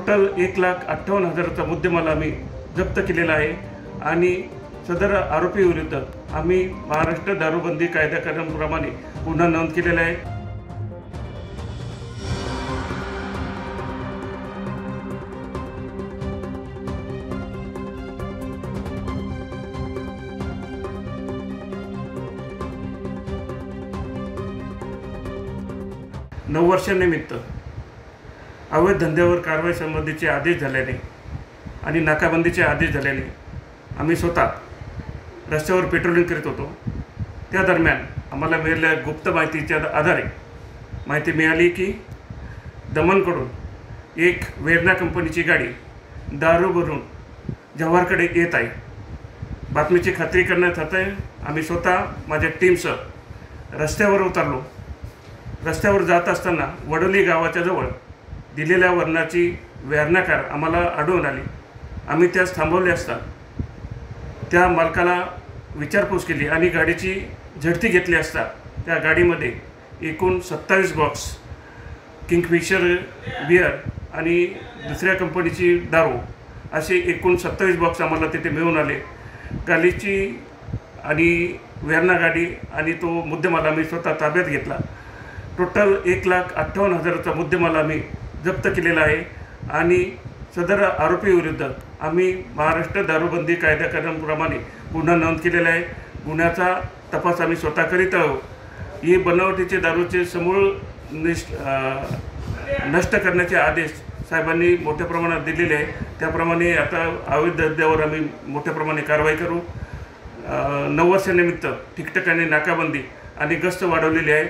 Total 1,58,000चा मुद्देमाल आम्ही जप्त केलेला आहे आणि सदर आरोपी विरुद्ध आम्ही महाराष्ट्र दारूबंदी कायद्याप्रमाणे गुन्हा नोंद केलेला आहे। 9 वर्षांनिमित्त अवैध धंद्यावर कारवाई संबंधीचे आदेश झाल्याने आणि नाकाबंदीचे आदेश झाल्याने आम्ही स्वतः रस्त्यावर पेट्रोलिंग करीत होतो। त्या दरम्यान आम्हाला मिळालेल्या गुप्त माहितीच्या आधारे माहिती मिळाली की दमनकडून एक वेरना कंपनीची गाडी दारू भरून जव्हारकडे येत आहे। बातमीची खात्री करण्यात आली आम्ही स्वतः माझ्या टीमसह रस्त्यावर उतरलो। रस्त्यावर जात असताना वडोली गावाच्या जवळ दिलेल्या वर्णाची वेरना कार आम्हाला आढळून आली। आम्ही त्यास थांबवले असता त्या मालकाला विचारपूस केली आणि गाडीची झडती घेतली असता त्या गाडीमध्ये एकूण 27 बॉक्स किंगफिशर बियर आणि दुसऱ्या कंपनीची दारू असे एकूण 27 बॉक्स आम्हाला तिथे मिळून आले। गाडीची आणि वेरना गाडी आणि तो मुद्देमाल आम्ही स्वतः ताब्यात घेतला। टोटल 1,58,000चा मुद्देमाल आम्ही जप्त केलेला आहे आणि सदर आरोपी विरुद्ध आम्ही महाराष्ट्र दारूबंदी कायद्याप्रमाणे गुन्हा नोंद केलेला आहे। गुन्ह्याचा तपास आम्ही स्वतः करीत आहोत। ही बनावटीचे दारूचे समूळ नष्ट करण्याचे आदेश साहेबांनी मोठ्या प्रमाणात दिलेले आहे। त्याप्रमाणे आता अवैध धंद्यावर आम्ही मोठ्या प्रमाणे कारवाई करू। 9 वर्षांनिमित्त ठिकठिकाणी नाकाबंदी आणि गस्त वाढवलेली आहे।